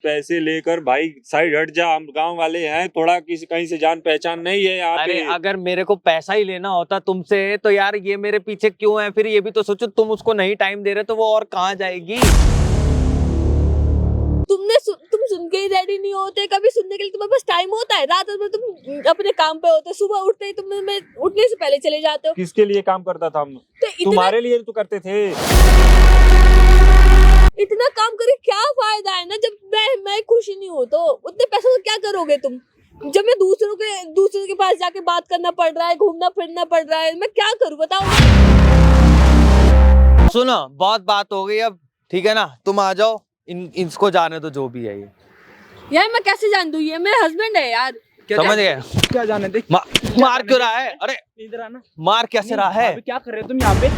पैसे लेकर भाई साइड हट जा, हम गांव वाले हैं, थोड़ा किसी कहीं से जान पहचान नहीं है यहाँ अरे पे। अगर मेरे को पैसा ही लेना होता तुमसे तो यार ये मेरे पीछे क्यों है? फिर ये भी तो सोचो, तुम उसको नहीं टाइम दे रहे तो वो और कहाँ जाएगी? तुम सुन के ही रेडी नहीं होते, कभी सुनने के लिए तुम्हारे पास टाइम होता है? रात भर तुम अपने काम पे होते, सुबह उठते ही तुम उठने से पहले चले जाते हो। किसके लिए काम करता था हम? तो तुम्हारे लिए तो करते थे। इतना काम करके क्या फायदा है ना, जब मैं खुश ही नहीं हूँ तो उतने पैसों का क्या करोगे तुम? जब मैं दूसरों के पास जाके बात करना पड़ रहा है, घूमना फिरना पड़ रहा है, मैं क्या करूँ बताओ? सुनो, बहुत बात हो गई अब, ठीक है ना? तुम आ जाओ, इसको जाने दो जो भी है ये। यार मैं कैसे जान दूँ? ये मेरा हस्बैंड है यार। समझ गए? क्या जाने दे? मार क्यों रहा है? अरे इधर आना। मार कैसे रहा है? अभी क्या कर रहे हो तुम यहाँ पे?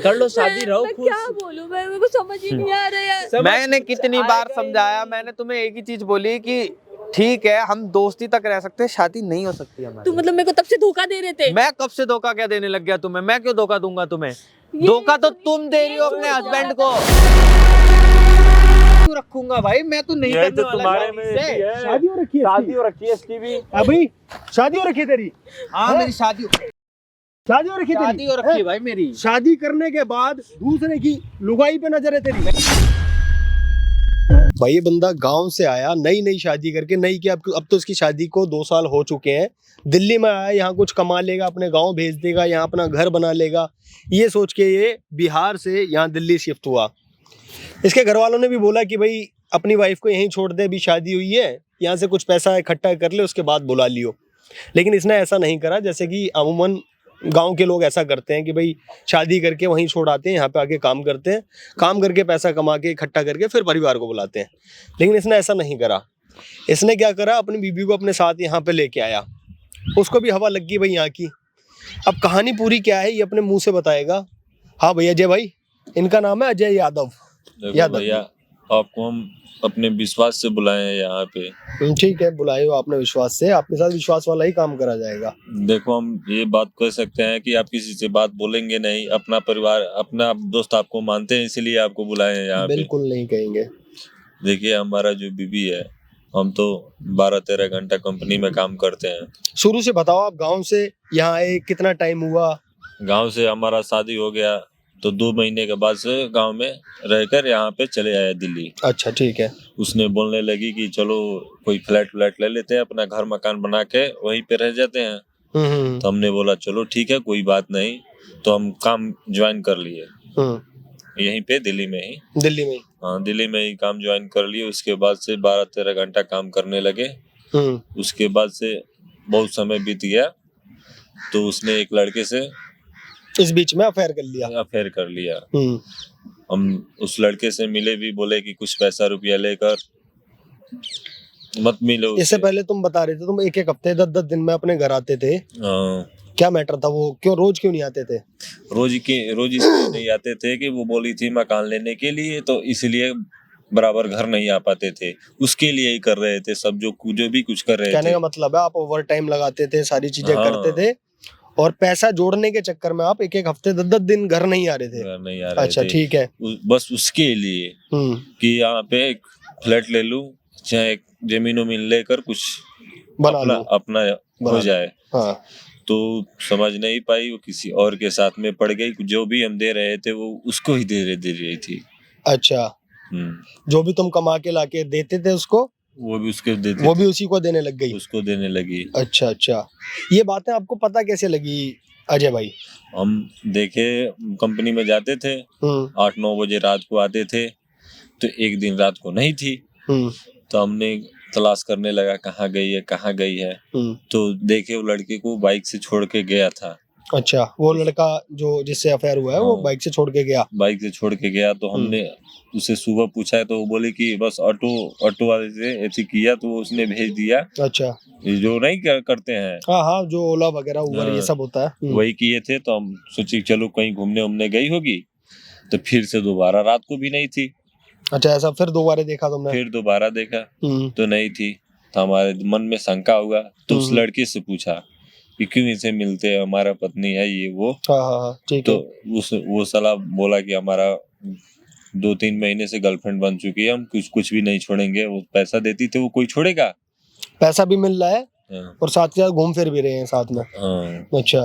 कर लो शादी, रहो मैं खुश। क्या बोलूं? मेरे को समझ ही नहीं आ रहा है। मैंने कितनी बार समझाया, मैंने तुम्हें एक ही चीज बोली कि ठीक है हम दोस्ती तक रह सकते हैं, शादी नहीं हो सकती हमारी। तू मतलब मेरे को तब से धोखा दे रहे थे? मैं कब से धोखा क्या देने लग गया तुम्हें? मैं क्यों धोखा दूंगा तुम्हें? धोखा तो तुम दे रही हो अपने हस्बैंड को। क्यों रखूंगा भाई, मैं तो नहीं करने वाला तुम्हारे में शादी से। शादी हो रखी है? शादी हो रखी है इसकी भी। अभी शादी हो रखी है तेरी? हाँ मेरी शादी शादी हो रखी है शादी हो रखी है भाई मेरी। शादी करने के बाद दूसरे की लुगाई पे नजर है तेरी। भाई ये बंदा गांव से आया, नई नई शादी करके, नई क्या अब तो उसकी शादी को 2 साल हो चुके हैं। दिल्ली में आया, यहाँ कुछ कमा लेगा, अपने गांव भेज देगा, यहाँ अपना घर बना लेगा, ये सोच के ये बिहार से यहाँ दिल्ली शिफ्ट हुआ। इसके घर वालों ने भी बोला कि भाई अपनी वाइफ को यहीं छोड़ दे, अभी शादी हुई है, यहाँ से कुछ पैसा इकट्ठा कर ले, उसके बाद बुला लियो। लेकिन इसने ऐसा नहीं करा, जैसे कि अमूमन गांव के लोग ऐसा करते हैं कि भाई शादी करके वहीं छोड़ आते हैं, यहाँ पे आके काम करते हैं, काम करके पैसा कमा के इकट्ठा करके फिर परिवार को बुलाते हैं। लेकिन इसने ऐसा नहीं करा। इसने क्या करा, अपनी बीबी को अपने साथ यहाँ पे लेके आया, उसको भी हवा लग गई भाई यहाँ की। अब कहानी पूरी क्या है ये अपने मुंह से बताएगा। हाँ भैया, अजय भाई, इनका नाम है अजय यादव। देखो भैया, आपको हम अपने विश्वास से बुलाए हैं यहाँ पे। ठीक है, बुलाए हो आपने विश्वास से, आपके साथ विश्वास वाला ही काम करा जाएगा। देखो हम ये बात कह सकते हैं कि आप किसी से बात बोलेंगे नहीं, अपना परिवार अपना दोस्त आपको मानते हैं, इसीलिए आपको बुलाए हैं यहाँ पे। बिल्कुल नहीं कहेंगे। देखिए हमारा जो बीबी है, हम तो 12-13 घंटा कंपनी में काम करते हैं। शुरू से बताओ, आप गांव से यहाँ आए कितना टाइम हुआ? गांव से हमारा शादी हो गया तो 2 महीने के बाद से गांव में रहकर यहाँ पे चले आए दिल्ली। अच्छा ठीक है। उसने बोलने लगी कि चलो कोई फ्लैट ले लेते हैं, अपना घर मकान बना के वहीं पे रह जाते हैं। तो हमने बोला चलो ठीक है, कोई बात नहीं। तो हम काम ज्वाइन कर लिए यहीं पे दिल्ली में ही। दिल्ली में? हाँ, दिल्ली में ही काम ज्वाइन कर लिए। उसके बाद से 12-13 घंटा काम करने लगे। उसके बाद से बहुत समय बीत गया तो उसने एक लड़के से इस बीच में अफेयर कर लिया। हम उस लड़के से मिले भी, बोले कि कुछ पैसा रुपया लेकर मत मिलो। इससे पहले तुम बता रहे थे तुम 1-1 हफ्ते 10-10 दिन में अपने घर आते थे। क्या मैटर था वो? रोज क्यों नहीं आते थे? रोज इसलिए नहीं आते थे कि वो बोली थी मकान लेने के लिए, तो इसलिए बराबर घर नहीं आ पाते थे। उसके लिए ही कर रहे थे सब, जो भी कुछ कर रहे थे। कहने का मतलब है आप ओवर टाइम लगाते थे, सारी चीजें करते थे, और पैसा जोड़ने के चक्कर में आप 1-1 हफ्ते 10-10 दिन घर नहीं आ रहे थे। अच्छा ठीक है। बस उसके लिए कि यहाँ पे एक फ्लैट ले लूं, चाहे एक जमीन लेकर कुछ अपना हो जाए। हाँ। तो समझ नहीं पाई, वो किसी और के साथ में पड़ गई। जो भी हम दे रहे थे वो उसको ही दे रही थी। अच्छा। जो भी तुम कमा के लाके देते थे उसको, वो भी उसके देती, वो भी उसी को देने लग गई। उसको देने लगी। अच्छा। ये बातें आपको पता कैसे लगी अजय भाई? हम देखे कंपनी में जाते थे, 8-9 बजे रात को आते थे, तो एक दिन रात को नहीं थी। तो हमने तलाश करने लगा कहाँ गई है। तो देखे वो लड़के को बाइक से छोड़ के गया था। अच्छा, वो लड़का जो जिससे अफेयर हुआ है वो बाइक से छोड़ के गया? तो हमने उसे सुबह पूछा तो वो बोले कि बस ऑटो वाले से ऐसे किया, तो उसने भेज दिया। अच्छा, जो नहीं करते हैं, हाँ, जो ओला वगैरह उबर ये सब होता है, वही किए थे। तो हम सोचे चलो कहीं घूमने गई होगी। तो फिर से दोबारा रात को भी नहीं थी। अच्छा, ऐसा फिर दोबारा देखा तुमने? फिर दोबारा देखा तो नहीं थी। तो हमारे मन में शंका हुआ, तो उस लड़के से पूछा कि क्यों इसे मिलते हैं, हमारा पत्नी है ये वो। हाँ, ठीक है। तो वो साला बोला कि हमारा 2-3 महीने से गर्लफ्रेंड बन चुकी है, हम कुछ भी नहीं छोड़ेंगे। वो पैसा देती तो वो कोई छोड़ेगा? पैसा भी मिल रहा है हाँ। और साथ के साथ घूम फिर भी रहे हैं साथ में। हाँ। अच्छा।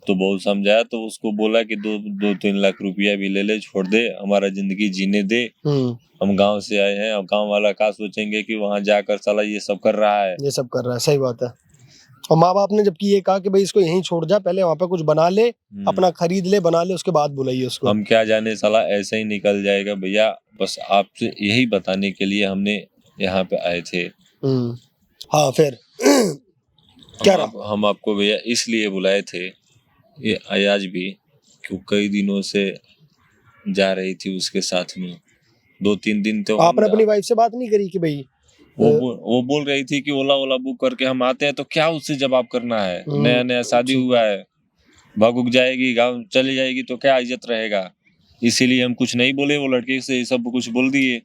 तो बहुत समझाया, तो उसको बोला कि 2-3 लाख रुपया भी ले ले, छोड़ दे, हमारा जिंदगी जीने दे। हम गांव से आए हैं, और गांव वाला क्या सोचेंगे कि वहां जाकर साला ये सब कर रहा है। ये सब कर रहा है, सही बात है। और माँ बाप ने जबकि ये कहा कि भाई इसको यहीं छोड़ जा, पहले वहां पे कुछ बना ले, अपना खरीद ले, बना ले, उसके बाद बुलाइए उसको। हम क्या जाने साला ऐसे ही निकल जाएगा भैया। बस आपसे यही बताने के लिए हमने यहाँ पे आए थे। हाँ, फिर क्या रहा? हम आपको भैया इसलिए बुलाए थे, ये अयाज भी, क्यों कई दिनों से जा रही थी उसके साथ में। 2-3 दिन तो आपने अपनी वाइफ से बात नहीं करी कि भाई? वो बोल रही थी कि ओला बुक करके हम आते हैं, तो क्या उससे जवाब करना है? नया नया शादी हुआ है, भाग जाएगी, गाँव चली जाएगी तो क्या इज्जत रहेगा। इसीलिए हम कुछ नहीं बोले, वो लड़के से सब कुछ बोल दिए।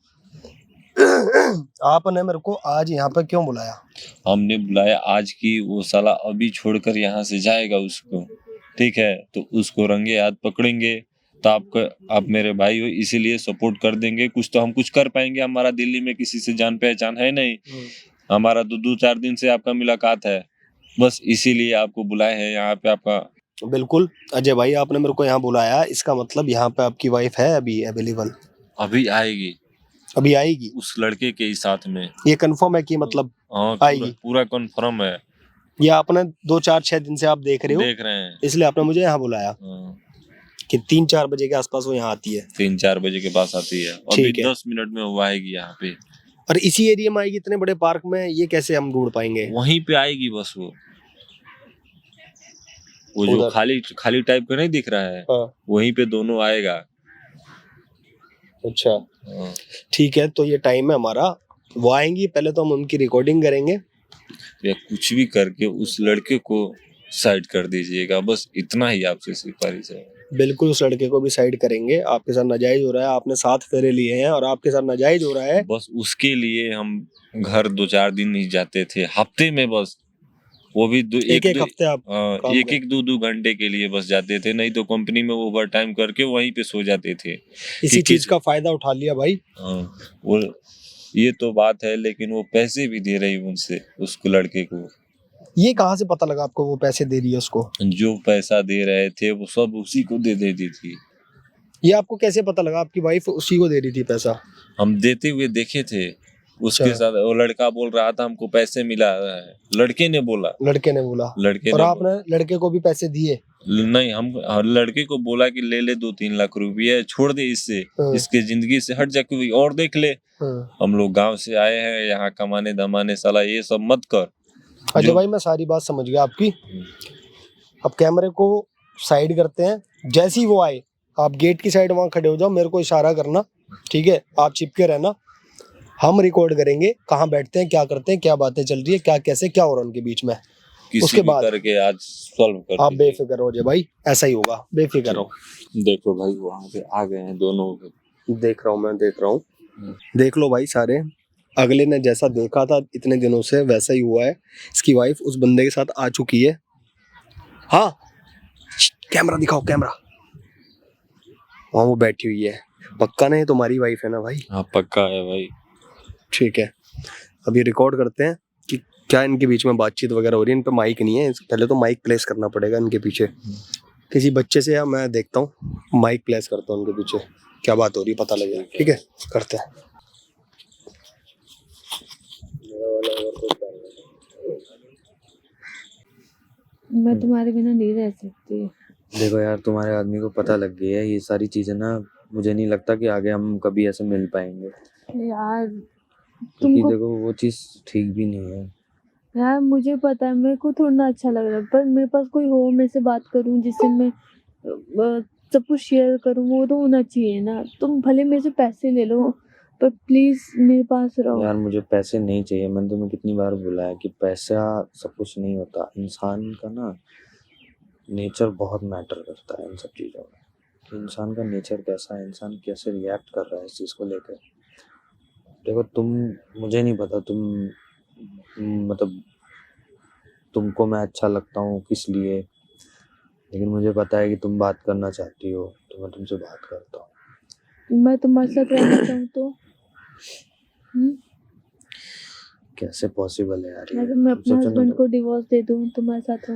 आपने मेरे को आज यहाँ पे क्यों बुलाया? हमने बुलाया आज की वो साला अभी छोड़कर यहाँ से जाएगा उसको, ठीक है, तो उसको रंगे हाथ पकड़ेंगे। तो आप मेरे भाई हो, इसीलिए सपोर्ट कर देंगे। कुछ तो हम कुछ कर पाएंगे। हमारा दिल्ली में किसी से जान पहचान है नहीं, हमारा 2-4 दिन से आपका मुलाकात है, बस इसीलिए आपको बुलाए हैं यहाँ पे। आपका बिल्कुल अजय भाई, आपने मेरे को यहाँ बुलाया, इसका मतलब यहाँ पे आपकी वाइफ है अभी अवेलेबल? अभी आएगी, अभी आएगी उस लड़के के ही साथ में। ये कंफर्म है कि मतलब आएगी? पूरा कंफर्म है। ये आपने 2-4-6 दिन से आप देख रहे हैं, इसलिए आपने मुझे यहाँ बुलाया कि 3-4 बजे के आसपास वो यहाँ आती है। 3-4 बजे के पास आती है, अभी 10 मिनट में वो आएगी यहाँ पे। और इसी एरिया में आएगी, इतने बड़े पार्क में? ये कैसे हम ढूंढ पाएंगे? वहीं पे आएगी बस। वो जो खाली टाइप का नहीं दिख रहा है, वहीं पे दोनों आएगा। अच्छा, ठीक है, तो ये टाइम है हमारा, वो आएंगी। पहले तो हम उनकी रिकॉर्डिंग करेंगे, या कुछ भी करके उस लड़के को साइड कर दीजिएगा, बस इतना ही आपसे सिफारिश है। बिल्कुल, उस लड़के को भी साइड करेंगे। आपके साथ नाजायज हो रहा है, आपने 7 फेरे लिए हैं और आपके साथ नाजायज हो रहा है। बस उसके लिए हम घर 2-4 दिन ही जाते थे, हफ्ते में बस, वो भी एक हफ्ते आप 1-2 घंटे के लिए बस जाते थे। नहीं तो कंपनी में ओवर टाइम करके वहीं पे सो जाते थे। इसी चीज का फायदा उठा लिया भाई। वो ये तो बात है, लेकिन वो पैसे भी दे रही उनसे, उसको लड़के को। ये कहाँ से पता लगा आपको वो पैसे दे रही है उसको? जो पैसा दे रहे थे वो सब उसी को दे देती थी। ये आपको कैसे पता लगा आपकी वाइफ उसी को दे रही थी पैसा? हम देते हुए देखे थे उसके साथ। वो लड़का बोल रहा था हमको पैसे मिला है, लड़के ने बोला। और आपने लड़के को भी पैसे दिए? नहीं, हम लड़के को बोला कि ले 2-3 लाख रुपये, छोड़ दे इससे, इसके जिंदगी से हट जा, कोई और देख ले। हम लोग गांव से आए हैं यहाँ कमाने दमाने, साला ये सब मत कर। अच्छा भाई, मैं सारी बात समझ गया आपकी। अब कैमरे को साइड करते हैं, जैसे ही वो आए आप गेट की साइड वहां खड़े हो जाओ, मेरे को इशारा करना, ठीक है? आप चिपके रहना, हम रिकॉर्ड करेंगे कहाँ बैठते हैं, क्या करते हैं, क्या बातें चल रही है, क्या कैसे क्या हो रहा है उनके बीच में। उसके बाद करके आज सॉल्व कर। आप बेफिक्र हो जाए भाई, ऐसा ही होगा, बेफिक्र हो। देखो भाई वहां पे आ गए हैं दोनों, देख रहा हूँ मैं, देख रहा हूँ। देख लो भाई सारे, अगले ने जैसा देखा था इतने दिनों से वैसा ही हुआ है। इसकी वाइफ उस बंदे के साथ आ चुकी है। हाँ, कैमरा दिखाओ, कैमरा। वहाँ वो बैठी हुई है। पक्का नहीं तुम्हारी वाइफ है ना भाई? हाँ पक्का है भाई। ठीक है, अभी रिकॉर्ड करते हैं कि क्या इनके बीच में बातचीत वगैरह हो रही है। इन पे माइक नहीं है, पहले तो माइक प्लेस करना पड़ेगा इनके पीछे किसी बच्चे से, या मैं देखता हूँ माइक प्लेस करता हूँ उनके पीछे, क्या बात हो रही है पता लगेगा। ठीक है, करते हैं। मैं तुम्हारे बिना नहीं रह सकती। देखो यार, तुम्हारे आदमी को पता लग गई है ये सारी चीजें ना, मुझे नहीं लगता कि आगे हम कभी ऐसे मिल पाएंगे यार। क्योंकि देखो वो चीज ठीक भी नहीं है यार। मुझे पता है, मेरे को थोड़ा अच्छा लग रहा है, पर मेरे पास कोई हो, मेरे से बात करूं जिससे मैं सब कुछ शेयर करूं, वो तो होना चाहिए ना। तुम भले मेरे से पैसे ले लो, पर प्लीज मेरे पास रहो। यार मुझे पैसे नहीं चाहिए, मैंने तुम्हें कितनी बार बोला है कि पैसा सब कुछ नहीं होता। इंसान का ना नेचर बहुत मैटर करता है इन सब चीज़ों में, कि इंसान का नेचर कैसा है, इंसान कैसे रिएक्ट कर रहा है इस चीज़ को लेकर। देखो मुझे नहीं पता मतलब तुमको मैं अच्छा लगता हूँ किस लिए, लेकिन मुझे पता है कि तुम बात करना चाहती हो, तो मैं तुमसे बात करता हूँ। मैं तुम्हारे साथ रहना चाहूँ तो कैसे पॉसिबल है यार ये? अगर मैं अपने सोचो ना हस्बैंड तुम। को डिवोर्स दे दूँ तुम्हारे साथ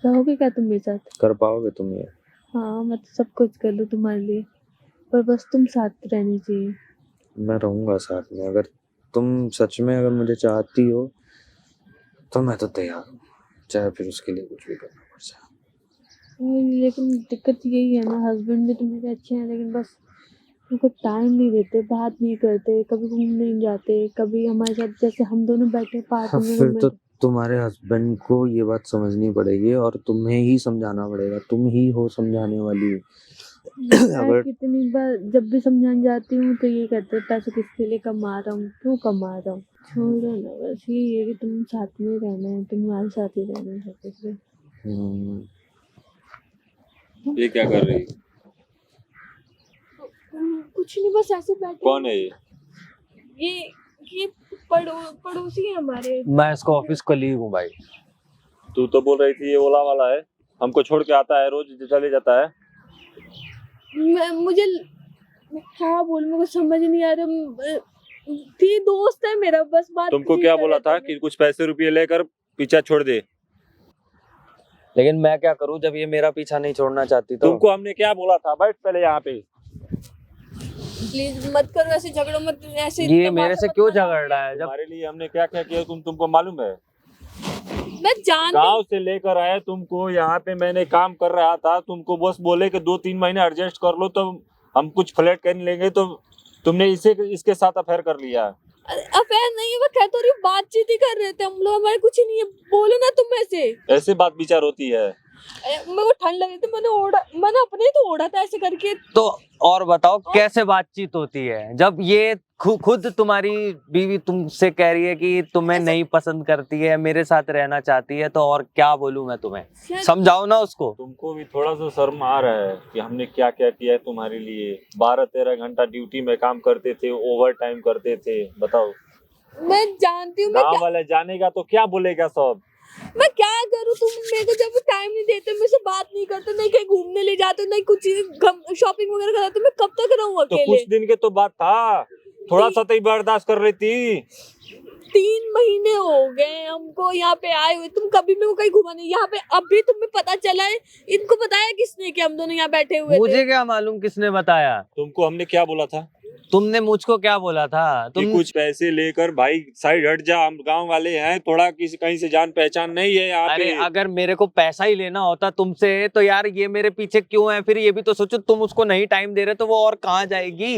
रहोगे क्या तुम मेरे साथ? कर पाओगे तुम ये? हाँ मैं तो सब कुछ कर लूँ तुम्हारे लिए, पर बस तुम साथ रहनी चाहिए। मैं रहूंगा साथ में। अगर तुम सच में अगर मुझे चाहती हो तो मैं तो तैयार हूँ, चाहे फिर उसके लिए कुछ भी करना पड़ जाए। लेकिन दिक्कत यही है ना, हस्बैंड भी तो मेरे अच्छे हैं लेकिन बस उनको टाइम नहीं देते, बात नहीं करते, कभी घूमने नहीं जाते, कभी हमारे साथ जैसे हम दोनों बैठे पार्क हाँ, में फिर तो रोमांटिक। तुम्हारे हस्बैंड को ये बात समझनी पड़ेगी और तुम्हें ही समझाना पड़ेगा। तुम ही हो समझाने वाली। मैं अगर कितनी बार जब भी समझाने जाती हूँ तो ये कहते हैं पैसे किसके लिए कमा रहा हूँ, क्यों कमा रहा हूँ, छोड़ो ना, बस यही है कि तुम साथ में रहना है, तुम्हारे साथ ही रहना है सब कुछ। ये क्या कर रही है? कुछ नहीं, बस ऐसे बैठे। कौन है ये? ये पड़ोसी है हमारे। मैं इसका ऑफिस कलीग हूँ भाई। तू तो बोल रही थी ये ओला वाला है, हमको छोड़ के आता है, रोज चले जाता है। मुझे क्या बोलूं, मेरे को समझ नहीं आ रहा। थी दोस्त है मेरा, बस बात। तुमको क्या बोला था कि कुछ पैसे रुपये लेकर पीछा छोड़ दे? लेकिन मैं क्या करूँ जब ये मेरा पीछा नहीं छोड़ना चाहती तो? तुमको हमने क्या बोला था? बैठ पहले यहाँ पे। प्लीज मत करो ऐसे, झगड़ो मत ऐसे। ये मेरे से क्यों झगड़ रहा है? जब हमारे लिए हमने क्या क्या किया तुमको मालूम है? मैं जानती गांव से लेकर आए तुमको यहाँ पे, मैंने काम कर रहा था, तुमको बस बोले कि 2-3 महीने एडजस्ट कर लो तो हम कुछ फ्लैट कर लेंगे, तो तुमने इसके साथ अफेयर कर लिया। अफेयर नहीं है, मैं कह तो रही हूँ, बातचीत ही कर रहे थे हम लोग, हमारे कुछ नहीं है। बोलो ना तुम ऐसे। ऐसे बात विचार होती है। मेरे को ठंड लग रही थी, मैंने अपने ही तो ओढ़ा था ऐसे करके। तो और बताओ कैसे बातचीत होती है जब ये खुद तुम्हारी बीवी तुमसे कह रही है कि तुम्हें नहीं पसंद करती है, मेरे साथ रहना चाहती है, तो और क्या बोलूं मैं तुम्हें? समझाओ ना उसको। तुमको भी थोड़ा सा शर्म आ रहा है कि हमने क्या क्या किया है तुम्हारे लिए? 12-13 घंटा ड्यूटी में काम करते थे, ओवर टाइम करते थे, बताओ। मैं जानती हूँ, गाँव वाले जानेगा तो क्या बोलेगा सब? मैं क्या करूँ, तुम मेरे को जब टाइम नहीं देते, मेरे से बात नहीं करते, नहीं कहीं घूमने ले जाते, नहीं कुछ शॉपिंग वगैरह कराते, मैं कब तक रहूँ तो अकेले? कुछ दिन के तो बात था, थोड़ा सा तो बर्दाश्त कर लेती। 3 महीने हो गए हमको यहाँ पे आए हुए, तुम कभी मेरे को कहीं घुमा नहीं। यहाँ पे अभी तुम्हें पता चला है? इनको बताया किसने कि हम दोनों यहाँ बैठे हुए थे? मुझे क्या मालूम किसने बताया? तुमको हमने क्या बोला था? तुमने मुझको क्या बोला था? कि कुछ पैसे लेकर भाई साइड हट जा, हम गांव वाले हैं, थोड़ा किसी कहीं से जान पहचान नहीं है यहाँ अरे पे। अगर मेरे को पैसा ही लेना होता तुमसे तो यार ये मेरे पीछे क्यों है? फिर ये भी तो सोचो, तुम उसको नहीं टाइम दे रहे तो वो और कहाँ जाएगी?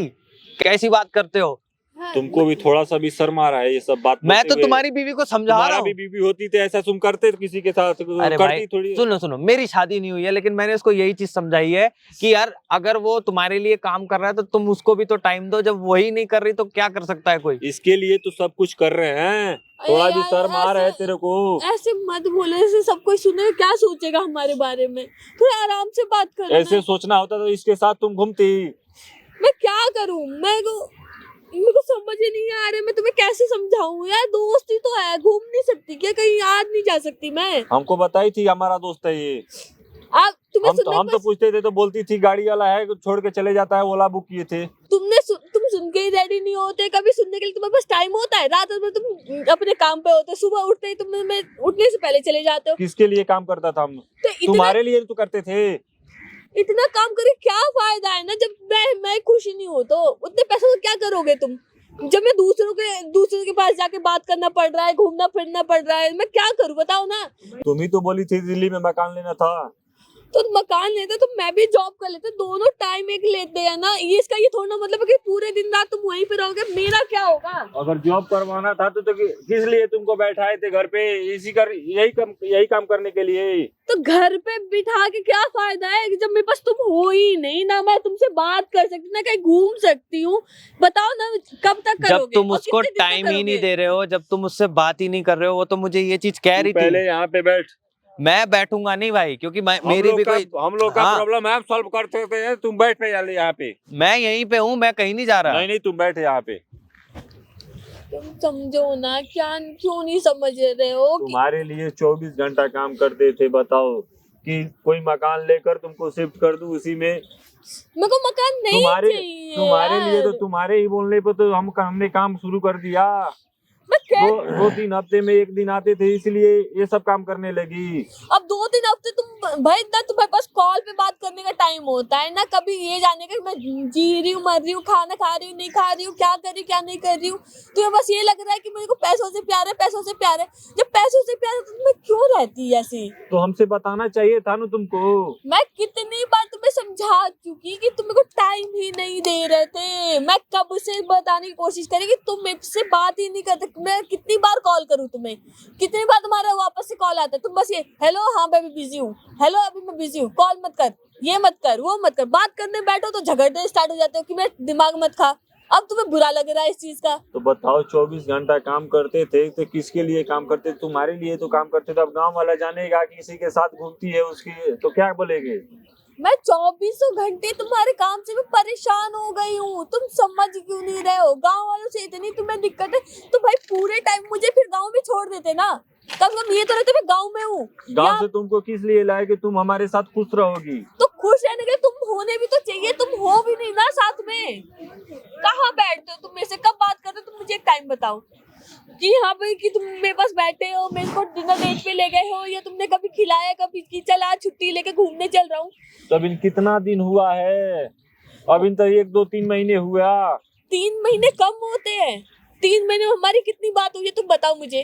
कैसी बात करते हो? तुमको भी थोड़ा सा भी शर्म आ रहा है ये सब बात? मैं तो तुम्हारी बीवी को समझा रहा तुम्हारा भी हूँ। बीवी होती तो ऐसा तुम करते किसी के साथ? अरे करती भाई थोड़ी। सुनो, मेरी शादी नहीं हुई है, लेकिन मैंने उसको यही चीज समझाई है कि यार अगर वो तुम्हारे लिए काम कर रहा है तो तुम उसको भी तो टाइम दो। जब वही नहीं कर रही तो क्या कर सकता है कोई? इसके लिए तो सब कुछ कर रहे हैं, थोड़ा भी शर्म आ रहा है तेरे को? ऐसे मत बोले, ऐसे सब कोई सुने क्या सोचेगा हमारे बारे में? थोड़ा आराम से बात करो। ऐसे सोचना होता तो इसके साथ तुम घूमती। मैं क्या करूं? मेरे को समझ ही नहीं आ रहा, मैं तुम्हें कैसे समझाऊं यार? दोस्ती तो है, घूम नहीं सकती क्या? कहीं याद नहीं जा सकती मैं? हमको बताई थी हमारा दोस्त है ये। आप तुम्हें हम तो पूछते थे तो बोलती थी गाड़ी वाला है, छोड़ के चले जाता है, ओला बुक किए थे। तुम सुन के ही रेडी नहीं होते, कभी सुनने के लिए तुम्हारे पास टाइम होता है? रात में तुम अपने काम पे होते, सुबह उठते ही तुम उठने से पहले चले जाते हो। किसके लिए काम करता था हम? तो तुम्हारे लिए तो करते थे। इतना काम करके क्या फायदा है ना, जब मैं खुश ही नहीं हूँ तो उतने पैसे तो क्या करोगे तुम? जब मैं दूसरों के पास जाके बात करना पड़ रहा है, घूमना फिरना पड़ रहा है, मैं क्या करूँ बताओ ना? तुम ही तो बोली थी दिल्ली में मकान लेना था। तो मकान लेते तो मैं भी जॉब कर लेते, दोनों टाइम एक लेते हैं ना। ये इसका ये थोड़ा मतलब है कि पूरे दिन रात तुम वहीं पे रहोगे, मेरा क्या होगा? अगर जॉब करवाना था तो किस लिए तुमको बैठाए थे घर पे? यही काम करने के लिए। तो घर पे बिठा के क्या फायदा है जब मेरे पास तुम हो ही नहीं ना? मैं तुमसे बात कर सकती ना, कहीं घूम सकती हूँ? बताओ ना कब तक करोगे? जब तुम और उसको कितने दिन तक टाइम ही नहीं करोगे? दे रहे हो, जब तुम उससे बात ही नहीं कर रहे हो, वो तो मुझे ये चीज कह रही पहले थी। यहाँ पे बैठ। मैं बैठूंगा नहीं भाई, क्योंकि मेरी भी कोई हम लोग का हाँ। प्रॉब्लम है, हम सॉल्व करते थे। तुम बैठ पे यहाँ पे। मैं यहीं पे हूँ, मैं कहीं नहीं जा रहा। नहीं तुम बैठ यहाँ पे। तुम समझो ना, क्यों नहीं समझ रहे हो? तुम्हारे लिए 24 घंटा काम करते थे, बताओ कि कोई मकान लेकर तुमको शिफ्ट कर दूं, उसी में मेरे को मकान नहीं चाहिए तुम्हारे लिए तो यार। तुम्हारे ही बोलने पे तो हमने काम शुरू कर दिया। मैं क्या 2-3 हफ्ते में एक दिन आते थे, इसलिए ये सब काम करने लगी। अब 2-3 हफ्ते तुम भाई इतना तुम्हारे पास कॉल पे बात करने का टाइम होता है ना, कभी ये जाने का कि मैं जी रही हूँ, मर रही हूँ, खाना खा रही हूँ, नहीं खा रही हूँ, क्या कर रही हूँ, क्या नहीं कर रही हूँ। तुम्हें बस ये लग रहा है कि मेरे को पैसों से प्यार है, पैसों से प्यार है। जब पैसों से प्यार है तो तुम्हें क्यों रहती है ऐसी? तो हमसे बताना चाहिए था ना तुमको। मैं कितनी बार तुम्हें समझा चुकी कि तुम मेरे को टाइम ही नहीं दे रहे थे। मैं कब से बताने की कोशिश करी कि तुम मेरे से बात ही नहीं करते। मैं कितनी बार कॉल करूं तुम्हें, कितनी बार तुम्हारा वापस से कॉल आता है, तुम बस ये हेलो हाँ मैं अभी बिजी हूँ, हेलो अभी मैं बिजी हूँ, कॉल मत कर, ये मत कर, वो मत कर। बात करने बैठो तो झगड़ने स्टार्ट हो जाते हो कि मैं दिमाग मत खा। अब तुम्हें बुरा लग रहा है इस चीज का? तो बताओ, 24 घंटा काम करते थे तो किसके लिए काम करते? तुम्हारे लिए तो काम करते थे। अब गांव वाला जानेगा कि किसी के साथ घूमती है उसकी, तो क्या बोलेंगे? मैं 24 घंटे तुम्हारे काम से मैं परेशान हो गई हूँ। तुम समझ क्यों नहीं रहे हो? गांव वालों से इतनी तुम्हें दिक्कत है तो भाई पूरे टाइम मुझे फिर गांव में छोड़ देते ना। कम से कम ये तो रहते मैं गांव में हूँ। गांव से तुमको किस लिए लाए कि तुम हमारे साथ खुश रहोगी? तो खुश रहने के तुम होने भी तो चाहिए, तुम हो भी नहीं ना साथ में। कहाँ बैठते हो तुम मेरे से, कब बात करते हो? तुम मुझे एक टाइम बताओ कि हाँ भाई कि तुम मेरे पास बैठे हो, मेरे को डिनर डेट पे ले गए हो, या तुमने कभी खिलाया, कभी कि चल आज छुट्टी लेके घूमने चल रहा हूँ। तो अभी कितना दिन हुआ है? अभी तो 1-2-3 महीने हुआ। 3 महीने कम होते हैं? 3 महीने में हमारी कितनी बात हुई है तुम बताओ मुझे।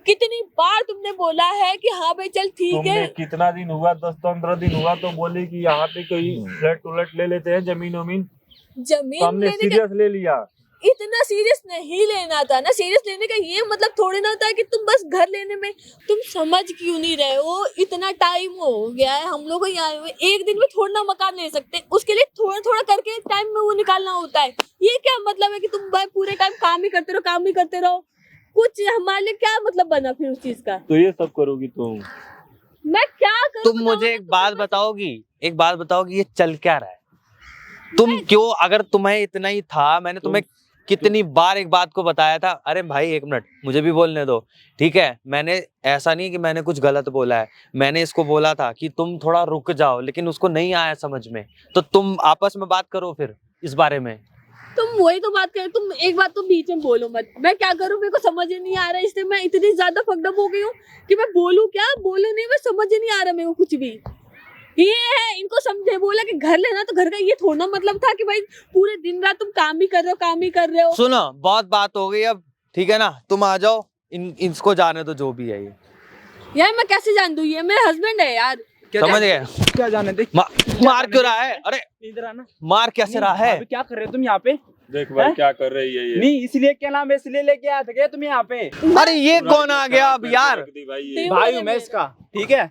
कितनी बार तुमने बोला है कि हाँ भाई चल ठीक तुमने है। कितना दिन हुआ? 10-15 दिन हुआ तो बोले कि यहाँ पे कोई फ्लैट उलट ले लेते हैं, जमीन वमीन। तो जमीन हमने लेने का सीरियस ले लिया। इतना सीरियस नहीं लेना था ना। सीरियस लेने का ये मतलब थोड़ी ना होता है कि तुम बस घर लेने में। तुम समझ क्यों नहीं रहे हो? इतना टाइम हो गया है हम लोग को यहाँ आए हुए, एक दिन में थोड़ा ना मकान ले सकते, उसके लिए थोड़ा थोड़ा करके टाइम में वो निकालना होता है। ये क्या मतलब है कि तुम भाई पूरे टाइम काम ही करते रहो, काम ही करते रहो? कुछ हमारे लिए क्या मतलब बना फिर उस चीज का? तो ये सब करोगी तुम? मैं क्या करूं? तुम मुझे एक बात बताओगी, एक बात बताओगी, ये चल क्या रहा है? तुम क्यों, अगर तुम्हें इतना ही था, मैंने तुम्हें कितनी बार एक बात को बताया था, अरे भाई 1 मिनट मुझे भी बोलने दो, ठीक है? मैंने ऐसा नहीं कि मैंने कुछ गलत बोला है, मैंने इसको बोला था कि तुम थोड़ा रुक जाओ, लेकिन उसको नहीं आया समझ में, तो तुम आपस में बात करो फिर इस बारे में। तुम वही तो बात कर, तुम एक बात तो बीच में बोलो मत। मैं क्या करूं, मेरे को समझ ही नहीं आ रहा है, इसलिए मैं इतनी ज्यादा फकडअप हो गई हूँ कि मैं बोलूं क्या बोलूं नहीं, मैं समझ ही नहीं आ रहा मेरे को कुछ भी। ये है, इनको समझे बोला कि घर लेना तो घर का ये थोड़ा मतलब था कि भाई पूरे दिन रात तुम काम ही कर रहे हो, काम ही कर रहे हो। सुनो, बहुत बात हो गई अब, ठीक है ना? तुम आ जाओ, इसको जाने दो जो भी है ये। यार मैं कैसे जान दूं, ये मेरा हस्बैंड है यार। समझ गए? क्या जाने दे? मार क्यों रहा है? अरे इधर आना। मार कैसे रहा है? अभी क्या कर रहे हो तुम यहाँ पे? देख भाई हैं? क्या कर रही है ये। नहीं इसलिए क्या नाम है, इसलिए लेके आए थे क्या तुम यहाँ पे? अरे ये कौन आ गया अब यार? भाई ये ये भाई बोले हूँ मैं मेरे। इसका, ठीक है?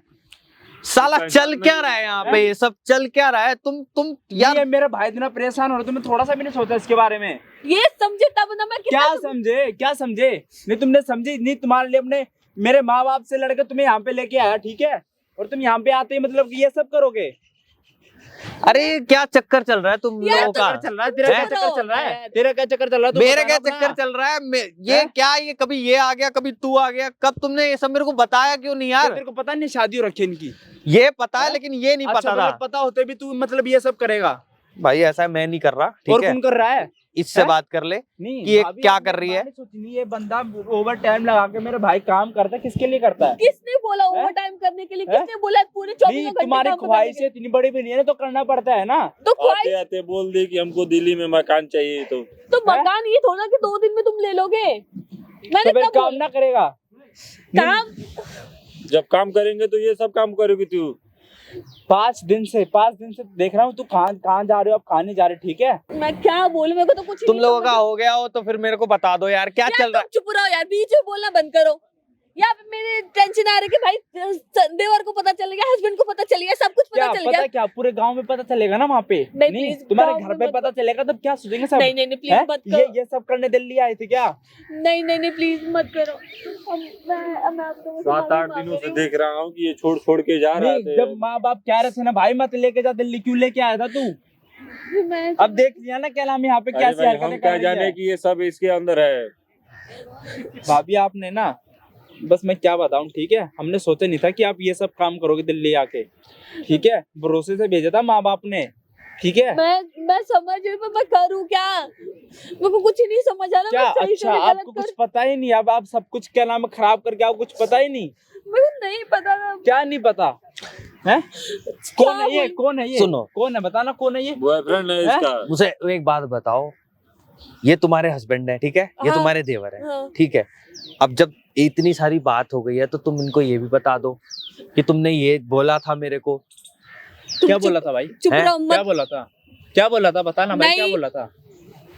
साला चल क्या रहा है यहाँ पे? ये सब चल क्या रहा है? तुम यार यार मेरा भाई इतना परेशान हो रहा, तुमने थोड़ा सा भी नहीं सोचा इसके बारे में? ये समझे तब ना मैं क्या समझे, क्या समझे? नहीं तुमने समझी नहीं, तुम्हारे लिए अपने मेरे माँ बाप से लड़के तुम्हें यहाँ पे लेके आया, ठीक है? और तुम यहाँ पे आते ही मतलब कि ये सब करोगे? अरे क्या चक्कर चल रहा है तुम यार, लोगों का? चल रहा है तेरा, क्या हैं? चक्कर चल रहा है? तेरा क्या चक्कर चल रहा है? तू मेरे बता क्या ना चक्कर अपना। चल रहा है? ये हैं? क्या, ये कभी ये आ गया, कभी तू आ गया, कब तुमने ये सब मेरे को बताया क्यों नहीं क्या यार? तेरे को पता नहीं शादी हो रखी है इनकी? ये पता है हैं? लेकिन ये नहीं अच्छा, पता मतलब था। पता होते भी तू मतलब ये सब करेगा? भाई ऐसा है, मैं नहीं कर रहा, और ठीक है? कौन कर रहा है? इससे हैं? बात कर ले नहीं कि ये भाभी, क्या आपने कर रही है। बात नहीं सोची नहीं, ये बंदा ओवर टाइम लगा के मेरे भाई काम करता है, किसके लिए करता है? किसने बोला हैं? ओवर टाइम करने के लिए? हैं? किसने बोला पूरे 24 नहीं घंटे तुम्हारी काम करने ख्वाहिश के लिए? इतनी बड़ी भी नहीं है ना, तो करना पड़ता है ना। तो आते ख्वाहिश आते बोल दी कि हमको दिल्ली में मकान चाहिए, तो तो मकान ये थोड़ा कि 2 दिन में तुम ले लोगे। मैंने तो फिर कब काम बोला? ना करेगा? काम जब काम करेंगे तो ये सब काम करोगी तू। 5 दिन से देख रहा हूँ तू कहाँ जा रहे हो, अब खाने जा रहे हो, ठीक है? मैं क्या बोलूं, मेरे को तो कुछ तुम नहीं लोगों का समझ- हो गया हो तो फिर मेरे को बता दो यार, क्या यार चल रहा है? तुम चुप रहो यार, बीच में बोलना बंद करो। यहाँ पे मेरे टेंशन आ रही कि भाई देवर को पता चल गया, हस्बैंड को पता चल गया, सब कुछ क्या पता चल पता, गया। क्या पूरे गांव में पता चलेगा ना वहाँ पे? नहीं, please, तुम्हारे गाँव घर में पे मत- पता चलेगा तब क्या सोचेंगे सब? नहीं नहीं नहीं हैं? प्लीज मत करो। ये सब करने दिल्ली आए थे क्या? नहीं नहीं नहीं प्लीज मत करो। मैं आप लोगों से 7-8 माफी दिनों मांग से रही देख रहा हूँ कि ये छोड़ के जा रहा नहीं जब माँ बाप कह रहे थे ना भाई मत लेके जा दिल्ली, क्यों लेके आया था तू? हूँ। मैं अब देख लिया ना क्या नाम यहाँ पे क्या अरे भाई, हम क्या जाने कि ये सब इसके अंदर है। भाभी आपने ना, बस मैं क्या बताऊं, ठीक है? हमने सोचा नहीं था कि आप ये सब काम करोगे दिल्ली आके, ठीक है? भरोसे से भेजा था माँ बाप ने, ठीक है? मैं समझ रही हूँ, पर मैं करूँ क्या? मेरे को कुछ नहीं समझ आ रहा। क्या? मैं सही अच्छा, से आपको कुछ पता ही नहीं? अब आप सब कुछ क्या नाम है खराब करके आपको कुछ पता ही नहीं? मेरे को नहीं पता था। क्या नहीं पता है? कौन है ये? कौन है ये? सुनो। कौन है? बताना कौन है ये? बॉयफ्रेंड है इसका। मुझे एक बात बताओ, ये तुम्हारे हस्बैंड है, ठीक है? ये हाँ। तुम्हारे देवर है, हाँ। ठीक है? अब जब इतनी सारी बात हो गई है तो तुम इनको ये भी बता दो कि तुमने ये बोला था मेरे को। तुम क्या चुप- बोला था भाई? चुप हैं? रहो क्या मत। बोला था? क्या बोला था? बताना भाई, क्या नहीं। बोला था?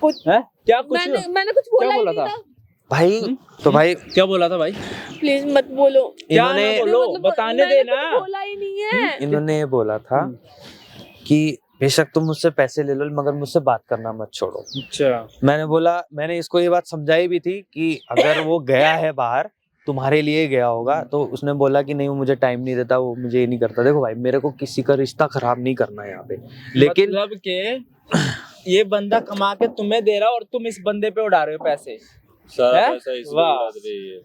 कुछ है? क्या कुछ? मैंने कुछ बोला ही बोला नहीं था? था। भाई तो भाई क्या बोला था भाई? प्लीज मत बोलो। क्या इन्होंने ना बोलो, मतलब बताने मैंने देना। कुछ बोला ही नहीं है। इन्होंने ये बोला था कि बेशक तुम मुझसे पैसे ले लो मगर मुझसे बात करना मत छोड़ो। अच्छा, मैंने बोला, मैंने इसको ये बात समझाई भी थी कि अगर वो गया है बाहर तुम्हारे लिए गया होगा, तो उसने बोला कि नहीं वो मुझे टाइम नहीं देता, वो मुझे ये नहीं करता। देखो भाई, मेरे को किसी का रिश्ता खराब नहीं करना है यहाँ पे, लेकिन मतलब के ये बंदा कमा के तुम्हें दे रहा और तुम इस बंदे पे उड़ा रहे हो पैसे। सारा हैं? पैसा इसी वाह। पे उड़ा रही है।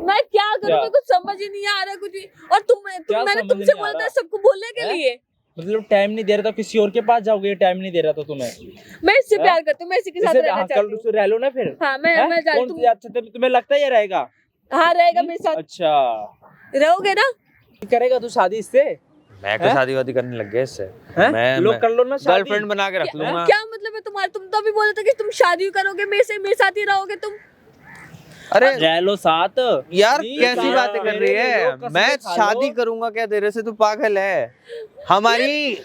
मैं क्या करूँ? क्या? मेरे को समझ ही नहीं आ रहा कुछ भी। और क्या मैंने समझ तुमसे नहीं आ बोला था रहा? सबको बोलने के हैं? लिए। मतलब टाइम नहीं दे रहा था, किसी और के पास जाओगे? टाइम नहीं दे रहा था तुम्हें? मैं इससे हैं? प्यार करती हूँ, मैं इसी के साथ इसे रहना कल चाहती हूँ। उससे रह लो ना फिर। हाँ हैं? मैं जा कौन तुम। सी अच्छा तुम्हें लगता है ये रहेगा? हाँ रहेगा मेरे साथ। अच्छा, रहोगे ना? करेगा तू शादी इससे? मैं हैं? शादी वादी करने लग गया इससे। हैं? मैं लोग कर लो ना शादी। गर्लफ्रेंड बना के रख लूंगा। क्या मतलब है तुम्हारा? तुम तो अभी बोले थे कि तुम शादी करोगे मेरे से, मेरे साथ ही रहोगे तुम। अरे रह लो साथ। यार नहीं, कैसी साथ बातें कर रही मेरे है? लोग कसमें मैं खा लो। शादी करूंगा क्या तेरे से? तू पागल है? हमारी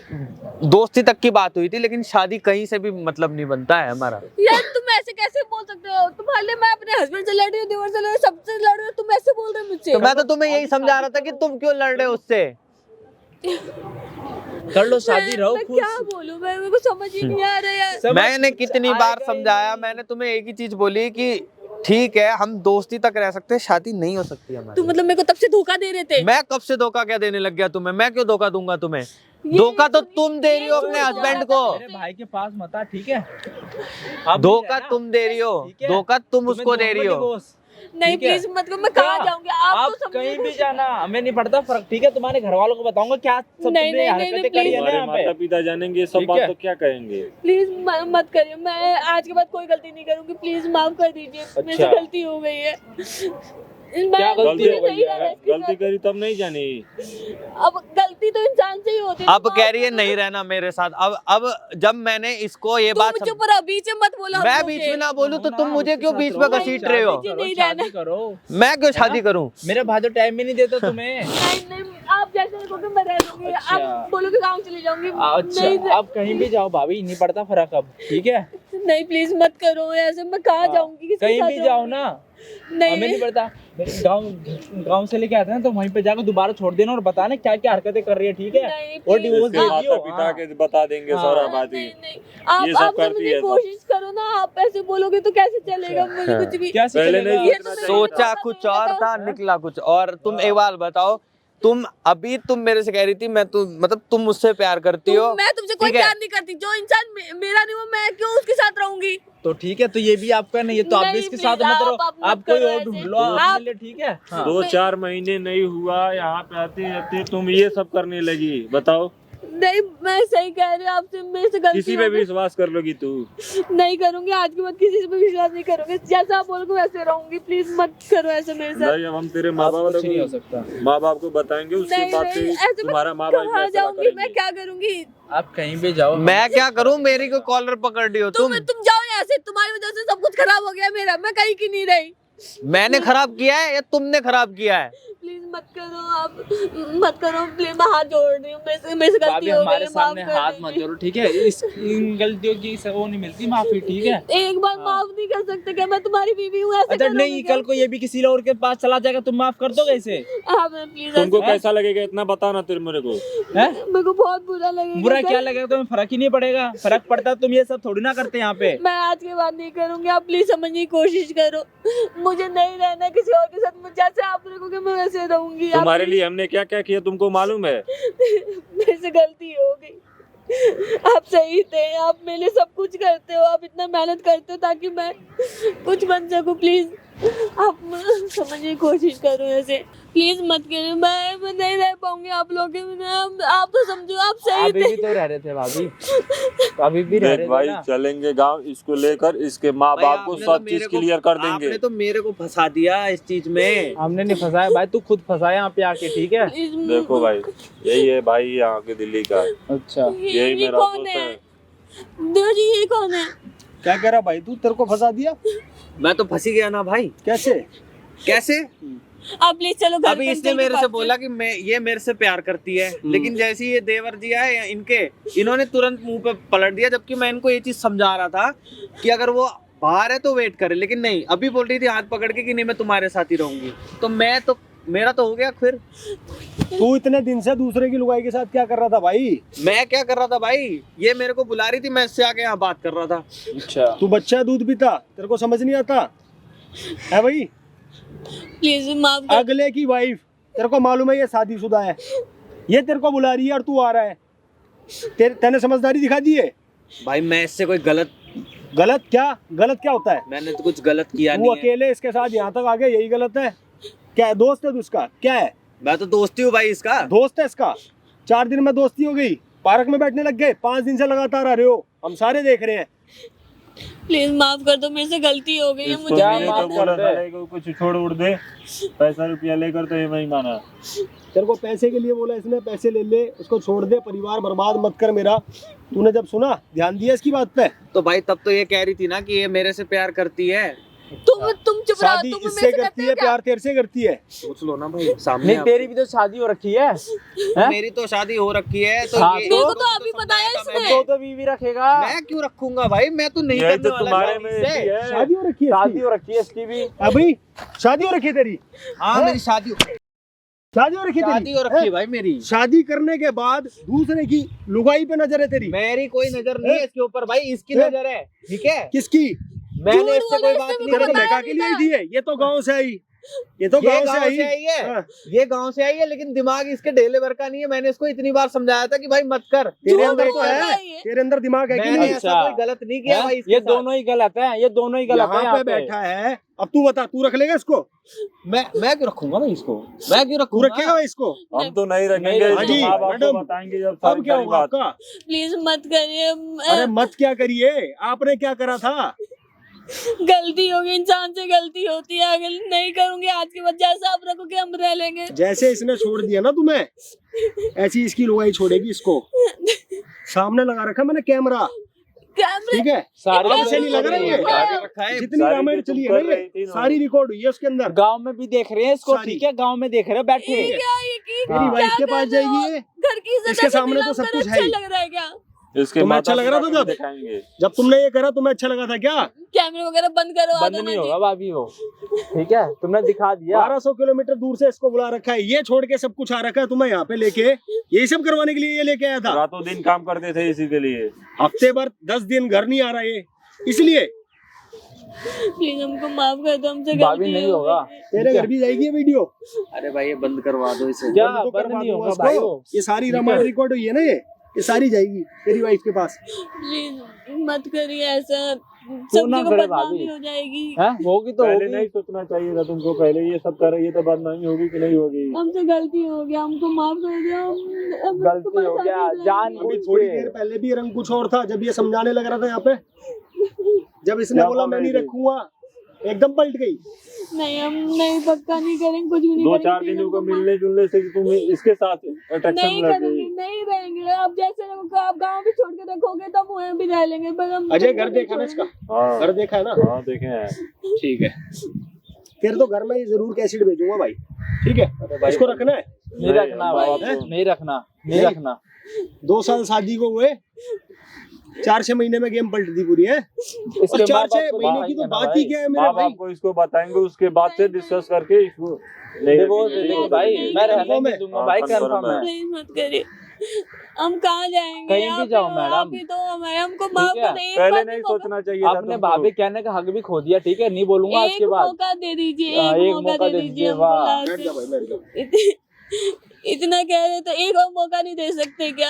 दोस्ती तक की बात हुई थी, लेकिन शादी कहीं से भी मतलब नहीं बनता है हमारा। यार तुम ऐसे कैसे बोल सकते हो? तुम्हारे लिए मैं अपने हस्बैंड से लड़ रही हूँ, देवर से लड़ रही हूँ, सबसे लड़ रही हूँ, तुम ऐसे बोल रहे हो मुझसे? तो मैं तो तुम्हें यही समझा रहा था कि तुम क्यों लड़ रहे हो उससे। कर लो शादी, रहो मैं खुश। क्या बोलूं? मेरे को समझ ही नहीं आ रहा यार। समझ मैंने कितनी आएगा बार ही समझाया, नहीं। मैंने तुम्हें एक ही चीज बोली कि ठीक है हम दोस्ती तक रह सकते हैं, शादी नहीं हो सकती तुम हमारी। मतलब मेरे को तब से धोखा दे रहे थे? मैं कब से धोखा क्या देने लग गया तुम्हें? मैं क्यों धोखा दूंगा तुम्हें? ये धोखा तो सुनिए, तुम दे रही हो ये अपने झूठ हस्बैंड बोल रहा को। था मेरे भाई के पास मत आ, ठीक है? अब धोखा नहीं रहना, तुम दे रही हो, ठीक है? धोखा तुम तुम्हें उसको दे रही दूंगा हो। डिवोर्स। नहीं ठीक है? प्लीज मत करो। मैं कहाँ क्या? जाऊंगी? आप आप तो कहीं भी समझो। जाना, हमें नहीं पड़ता फर्क, ठीक है? तुम्हारे घर वालों को बताऊंगा क्या सब नहीं, तुमने नहीं, हरकतें नहीं, करी है ना हमारे यहाँ माता पे। पिता जानेंगे सब ठीक बात है? तो क्या कहेंगे? प्लीज मत करिए। मैं आज के बाद कोई गलती नहीं करूंगी। प्लीज माफ कर दीजिए। मेरे से अच्छा। गलती हो गई है। क्या गलती हो गई है? गलती करी तब नहीं जानी। अब गलती तो इंसान से ही होती है। अब कह रही है नहीं रहना मेरे साथ। अब जब मैंने इसको ये बात तुम चुप रहो, बीच में मत बोलो। मैं हमको बीच के। में ना बोलूं तो तुम मुझे क्यों बीच में रहो, घसीट रहे हो? शादी नहीं शादी रहना। करो। मैं क्यों शादी करूं? मेरे भाई तो टाइम भी नहीं देता तुम्हें। नहीं आप जैसे रखोगे मैं रह लूंगी। अच्छा। आप बोलोगे गाँव चली जाऊंगी। अच्छा, नहीं आप कहीं भी जाओ भाभी, नहीं पड़ता फर्क अब, ठीक है? नहीं प्लीज मत करो ऐसे। मैं कहाँ जाऊंगी? किसके कहीं साथ भी जाओ जाऊंगी? ना, नहीं हमें नहीं पड़ता। गांव से लेके आते हैं तो वहीं पे जाकर दोबारा छोड़ देना और बताना क्या क्या हरकतें कर रही है, ठीक है? नहीं, और please। डिवोर्स इसके दे दियो। माता पिता के बता देंगे सारा बात ही। नहीं नहीं आप ये सब आप करती मुझे है सब। कोशिश करो ना। आप ऐसे बोलोगे तो कैसे चलेगा? मुझे कुछ भी क्या पहले सीखेगा? नहीं ये तो मेरे सोचा को कुछ पता और नहीं था, निकला कुछ और। तुम एक बात बताओ, तुम मेरे से कह रही थी मैं मतलब तुम मुझसे प्यार करती हो। मैं तुमसे कोई ठीक है? प्यार नहीं करती। जो इंसान मेरा नहीं वो मैं क्यों उसके साथ रहूंगी? तो ठीक है, तो ये भी आपका नहीं है तो आप भी नहीं, इसके please, साथ मत रहो। आप मत आप कोई करो और ऐसे। ढूंढ लो आप- अपने लिए, ठीक है? हाँ। 2-4 महीने नहीं हुआ यहाँ पे आते आते तुम ये सब करने लगी। बताओ नहीं मैं सही कह रही हूँ। आपसे मेरे से गलती किसी हो पे गई। भी विश्वास कर लोगी तू? नहीं करूंगी आज के बाद। किसी पे विश्वास नहीं करूंगी। जैसा आप बोलोगे वैसे रहूंगी। प्लीज मत करो ऐसे मेरे साथ। भाई अब हम तेरे माँ बाप कुछ नहीं हो सकता। माँ बाप को बताएंगे, उसके नहीं बाद नहीं से ऐसे तुम्हारा माँ बाप कहाँ फैसला जाऊंगी? मैं करेंगे। क्या करूंगी? आप कहीं भी जाओ। मैं क्या करूं? मेरी को कॉलर पकड़ रही हो तुम। तुम जाओ यहाँ से। तुम्हारी वजह से सब कुछ खराब हो गया मेरा। मैं कहीं की नहीं रही। मैंने खराब किया है या तुमने खराब किया है? प्लीज मत करो आप। मत करो प्लीज। मैं हाथ जोड़ रही हूँ। मेरे से भाभी गलती हो गई हमारे है। माफ सामने कर हाथ मत दीजिए। जोड़ो, ठीक है? इन गलतियों की वो नहीं मिलती माफी, ठीक है? एक बार माफ नहीं कर सकते क्या? मैं तुम्हारी बीवी हूँ। ऐसे अच्छा करोगे नहीं, क्या? कल को ये भी किसी और के पास चला जाएगा, तुम माफ कर दोगे इसे? हाँ मैं प्लीज। तुमको हैं? कैसा लगेगा इतना बताना तेरे मेरे को। हैं? मेरे को बहुत बुरा लगेगा। बुरा सर। क्या लगेगा? तुम्हें फर्क ही नहीं पड़ेगा। फर्क पड़ता है तुम ये सब थोड़ी ना करते यहाँ पे। मैं आज के बाद नहीं करूंगी। आप प्लीज समझने की कोशिश करो। मुझे नहीं रहना किसी और के साथ। जैसे आप रखोगे मैं वैसे रहूंगी। आप तुम्हारे लिए हमने क्या क्या किया तुमको मालूम है? मेरे से गलती हो गई। आप सही थे। आप मेरे लिए सब कुछ करते हो। आप इतना मेहनत करते हो ताकि मैं कुछ बन सकूं। प्लीज आप समझने की कोशिश करो ऐसे। प्लीज मत करिए, मैं नहीं रह पाऊंगी आप लोगों के बिना। आप तो समझो, आप सही अभी थे। भी तो रह रहे थे भाभी, अभी भी रह देख रहे थे भाई, ना। चलेंगे गांव, इसको लेकर इसके माँ भाई, बाप को आपने तो सब चीज मेरे को- क्लियर कर देंगे। आपने तो मेरे को फंसा दिया इस चीज में। हमने नहीं फंसाया भाई, तू खुद फंसाया यहाँ पे आके, ठीक है। प्लीज देखो भाई, यही है भाई यहाँ के दिल्ली का, अच्छा, यही ये मेरा कौन दोस्त है? है। देव जी ये कौन है? क्या कह रहा भाई तू, तेरे को फंसा दिया मैं तो फंसी गया ना भाई। कैसे? कैसे? आप प्लीज चलो घर अभी पे, इसने अंकल के मेरे से पास बोला कि मैं ये मेरे से प्यार करती है, लेकिन जैसे ही ये देवर जी आए इनके, इन्होंने तुरंत मुंह पे पलट दिया। जबकि मैं इनको ये चीज समझा रहा था कि अगर वो बाहर है तो वेट करे, लेकिन नहीं, अभी बोल रही थी हाथ पकड़ के कि नहीं मैं तुम्हारे साथ ही रहूंगी। तो मैं तो, मेरा तो हो गया। फिर तू इतने दिन से दूसरे की लुगाई के साथ क्या कर रहा था भाई? मैं क्या कर रहा था भाई, ये मेरे को बुला रही थी, मैं इससे आके यहाँ बात कर रहा था। अच्छा। तू बच्चा है, दूध पीता, तेरे को समझ नहीं आता है भाई? प्लीज माफ कर। अगले की वाइफ, तेरे को मालूम है ये शादीशुदा है, ये तेरे को बुला रही है और तू आ रहा है। तेने समझदारी दिखा दी है? भाई मैं इससे कोई गलत गलत क्या होता है? मैंने तो कुछ गलत किया तू नहीं है। अकेले इसके साथ यहाँ तक आ गया, यही गलत है? क्या है, दोस्त है तू इसका? क्या है, मैं तो दोस्ती हूँ भाई इसका। दोस्त है इसका? 4 दिन में दोस्ती हो गई, पार्क में बैठने लग गए, 5 दिन से लगातार आ रहे हो, हम सारे देख रहे हैं। प्लीज माफ कर दो, मेरे से गलती हो गई है, इसको मुझे क्या नहीं मैंने तो माफ करना। बोला कर था, दे? लेकिन कुछ छोड़ उड़ दे, पैसा रुपया लेकर तो ये नहीं माना। तेरे को पैसे के लिए बोला इसने, पैसे ले ले, उसको छोड़ दे, परिवार बर्बाद मत कर मेरा। तूने जब सुना, ध्यान दिया इसकी बात पे? तो भाई तब तो ये कह रही थी ना कि ये मेरे से प्यार करती है। तुम चुप रहो, शादी तुम इससे मेरे से करती करते है, हो क्या? प्यार तेरे से करती है। सोच लो ना भाई, सामने नहीं, आप- तेरी भी तो शादी हो रखी है, हैं? मेरी तो शादी हो रखी है, तो हाँ, ये मेरे को तो अभी बताया समझाया था इसने। मैंने। तो बीवी रखेगा। मैं क्यों रखूंगा भाई, मैं तो नहीं यही करने तो वाला तुम्हारे शादी में से। भी है। शादी हो रखी है शादी इसकी? हो रखी है इसकी भी। अभी शादी हो रखी है तेरी? हाँ मेरी शादी शादी हो रखी है शादी तेरी? हो रखी है भाई मेरी। शादी करने के बाद दूसरे की लुगाई पे नजर है तेरी? मेरी कोई नजर नहीं है इसके ऊपर भाई, इसकी नजर है, ठीक है। किसकी? मैंने झूठ इससे बोला, कोई बात इसने नहीं तेरे को करी। महका के लिए ही दी है, ये तो गांव से आई, ये तो ये गांव से गांव आई। से आई है, हाँ। ये गांव से आई है, लेकिन दिमाग इसके ढेले भर का नहीं है। मैंने इसको इतनी बार समझाया था कि भाई मत कर। तेरे झूठ अंदर तो बोल रहा है, है ये। तेरे अंदर दिमाग है कि मैंने नहीं? ऐसा अच्छा। कोई गलत नहीं किया हैं? भाई इसके ये साथ। दोनों ही गलत है, ये दोनों ही गलत है यहाँ यहाँ पे पे। बैठा है, अब तू बता, तू रख लेगा इसको? मैं क्यों रखूंगा भाई इसको, मैं क्यों तू रखूंगा? रखेगा भाई इसको? हम तो नहीं रखेंगे, नहीं इसको रखेंगे। माँ बाप को मैडम, बताएंगे जब अब सारी क्या सारी होगा बात। आपका? प्लीज मत करिए। अरे मत क्या करिए, आपने क्या करा था? गलती होगी, इंसान से गलती होती है। अगर नहीं करूंगी आज के बाद, जैसा आप रखोगे हम रह लेंगे। जैसे इसने छोड़ दिया ना तुम्हें, ऐसी इसकी लुगाई छोड़ेगी इसको। सामने लगा रखा मैंने कैमरा, कैमरे ठीक है? सारी अब से नहीं लग रहा ये? रखा है। जितनी सारी रामायण जो तुम चली है कर ना रही ये, थी ना। सारी रिकॉर्ड हुई है उसके अंदर। गांव में भी देख रहे हैं इसको, सारी। ठीक है, गांव में देख रहे हैं बैठे। ये क्या ये की तेरी वाइफ के पास जाएगी ये? घर की इज्जत इसके ऐसे सामने तो नीलाम सब कर कुछ है अच्छा ही। लग रहा है क्या? इसके तुम्हें माता अच्छा लग रहा था पिता को जब? दिखाएंगे। जब तुमने ये करा तुम्हें अच्छा लगा था क्या? कैमरे वगैरह बंद करो, बंद नहीं होगा भाभी वो, ठीक है, तुमने दिखा दिया। 1200 किलोमीटर दूर से इसको बुला रखा है, ये छोड़ के सब कुछ आ रखा है तुम्हें यहाँ पे लेके, यही सब करवाने के लिए ये लेके आया था। रातों दिन काम करते थे इसी के लिए। हफ्ते भर 10 दिन घर नहीं आ रहा ये, इसलिए। प्लीज हमको माफ कर दो, हमसे भाभी गलती नहीं हो होगा। गई। तेरे घर भी जाएगी ये वीडियो? अरे भाई ये बंद करवा दो इसे। क्या बंद तो बंद करवा नहीं दूंगा होगा इसको। भाई वो? ये सारी रामायण रिकॉर्ड हुई है ना, ये सारी जाएगी तेरी वाइफ के पास। प्लीज मत करिए ऐसा, क्यों ना सबकी को करे बदनामी भाभी? हो जाएगी। हैं? होगी तो पहले होगी। नहीं सोचना चाहिए था तुमको, पहले ये सब कर रही है तो बदनामी होगी कि नहीं होगी? हमसे गलती हो गया, हमको माफ कर दो। हम गलती हो गया, जान अभी थोड़ी देर पहले भी रंग कुछ और था, जब ये समझाने लग रहा था यहाँ पे, जब इसने क्या बोला बोल मैं रही नहीं थी? रखूंगा, एकदम पलट गई। नहीं, हम नहीं, पक्का नहीं करेंगे, कुछ भी नहीं करेंगे। 2-4 दिनों को मिलने जुलने से तुम इसके साथ अट्रैक्शन नहीं लग करेंगे, गई। नहीं रहेंगे। आप जैसे आप गांव भी छोड़ के रखोगे तब वहीं भी रह लेंगे, पर हम अजय घर देखा ना इसका? हाँ घर देखा है ना? हाँ देखे हैं। ठीक है, फिर तो घर में ये जरूर कैसेट भेजूंगा भाई, ठीक है? इसको रखना है। नहीं रखना भाई, नहीं, नहीं रखना, नहीं नहीं। रखना। 2 साल शादी को हुए, 4-6 महीने में गेम पलट दी पूरी है। और इसके माँ 4-6 बाप को महीने की तो दिखाएंगे ना बात ही भाई। क्या है मेरे माँ भाई? बाप को इसको बताएंगे, उसके बाद से डिस्कस करके इसको नहीं डिवोर्स दे रखेंगे। देंगे भाई, नहीं, मैं नहीं, रहने confirm नहीं है। दूंगा हाँ, भाई, confirm कंफर्म है। है। प्लीज मत करिए। हम कहाँ जाएंगे? कहीं भी जाओ मैडम। आप ही तो हमारे, हमको माफ ठीक है, कर दो। एक पहले बार नहीं मौका- सोचना चाहिए था आपने तुमको। भाभी कहने का हक भी खो दिया, ठीक है, नहीं बोलूंगा आज के एक बाद। मौका दे दीजिए, हाँ, एक मौका दे दीजिए हमको वाह। लास्ट। बैठ जा भाई, बैठ जा। इतना कह रहे तो एक और मौका नहीं दे सकते क्या?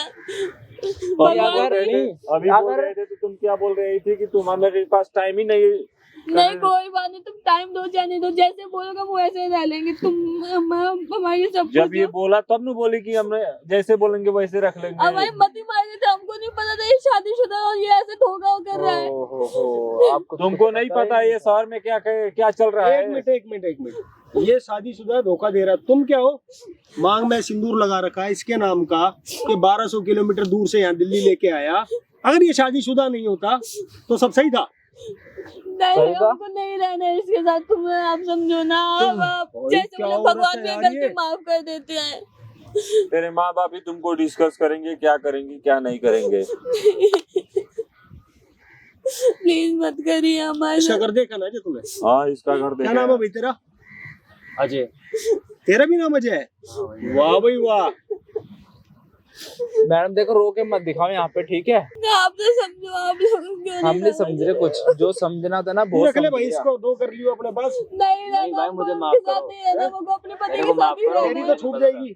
और भगवान अगर की- नहीं, अभी बोल अगर रहे थे तो तुम क्या बोल रही थी कि तुम्हारे पास टाइम ही नहीं नहीं कोई बात नहीं, तुम टाइम दो जाने दो, जैसे बोलोगे वो ऐसे रह लेंगे। तुम हमारी सब जब ये बोला तब न बोली कि हमने जैसे बोलेंगे वैसे रख लेंगे। हमारे मती मारे थे, हमको नहीं पता था ये शादीशुदा और ये ऐसे धोखा कर रहा है। आपको तुमको नहीं पता ये शहर में क्या चल रहा है। एक मिनट ये शादीशुदा धोखा दे रहा है, तुम क्या हो? मांग में सिंदूर लगा रखा है इसके नाम का कि 1200 किलोमीटर दूर से यहाँ दिल्ली लेके आया। अगर ये शादीशुदा नहीं होता तो सब सही था। नहीं हमको नहीं रहना है इसके साथ, तुम आप समझो ना। आप जैसे बोले भगवान भी गलती माफ कर देते हैं। तेरे माँ बाप ही तुमको डिस्कस करेंगे क्या करेंगे क्या नहीं करेंगे। प्लीज मत करिए हमारे। इसका घर देखा ना तुम्हें? हाँ इसका घर क्या नाम है भाई तेरा? अजय। तेरा भी नाम अजय है? वाह भाई वाह। मैडम देखो रो के मत दिखाओ यहाँ पे, ठीक है? आप तो समझो, आप लोग क्यों हम नहीं समझ रहे कुछ, जो समझना था ना बहुत रख ले समझ भाई, लिया। इसको दो कर लियो अपने पास। नहीं रहना भाई, मुझे माफ उनके साथ करो। नहीं रहना, वो अपने पति मेरे के को साथ माफ ही करो। रहना तेरी है। तो छूट जाएगी,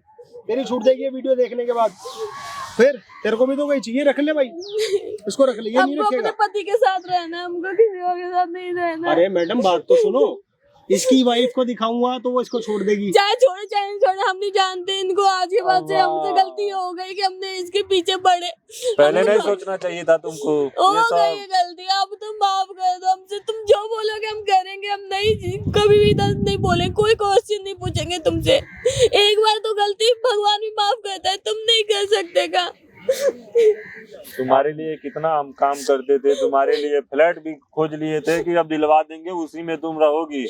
तेरी छूट जाएगी ये वीडियो देखने के बाद। फिर तेरे को भी तो कोई चाहिए, रख ले भाई, इसको रख ले, ये नहीं हमको अपने रखेगा। पति के साथ रहना है, हमको किसी और के साथ नहीं रहना। अरे मैडम बात तो सुनो, इसकी वाइफ को दिखाऊंगा तो वो इसको छोड़ देगी। चाहे छोड़े चाहे नहीं छोड़े, हम नहीं जानते इनको। आज के बाद से हमसे गलती हो गई कि हमने इसके पीछे पड़े। पहले नहीं सोचना चाहिए था तुमको हो ये गई सब। ये गलती, अब तुम माफ कर दो हमसे। तुम जो बोलोगे हम करेंगे, हम नहीं कभी भी इधर नहीं बोले, कोई क्वेश्चन नहीं पूछेंगे तुमसे। एक बार तो गलती भगवान भी माफ करता है, तुम नहीं कर सकते का। तुम्हारे लिए कितना हम काम करते थे, तुम्हारे लिए फ्लैट भी खोज लिए थे कि अब दिलवा देंगे, उसी में तुम रहोगी।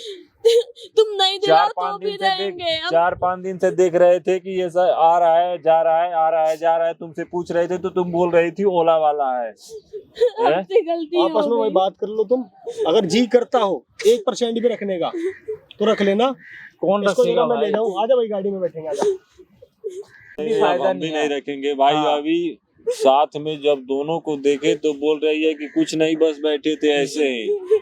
तुम नहीं दिलाओ तो भी रहेंगे हम। 4-5 दिन से देख रहे थे कि ये सब आ रहा है जा रहा है, आ रहा है जा रहा है। तुमसे पूछ रहे थे तो तुम बोल रही थी ओला वाला है। हमसे गलती आपस में हो वही गई। बात कर लो तुम। अगर जी करता हो 1% भी रखने का तो रख लेना। कौन इसको रखेगा जरा मैं ले भाई? जाऊं, आजा भाई गाड़ी में बैठेंगे, आजा। भी फायदा हम भी नहीं नहीं है। रखेंगे भाई। हाँ। अभी साथ में जब दोनों को देखे तो बोल रही है कि कुछ नहीं, बस बैठे थे ऐसे ही।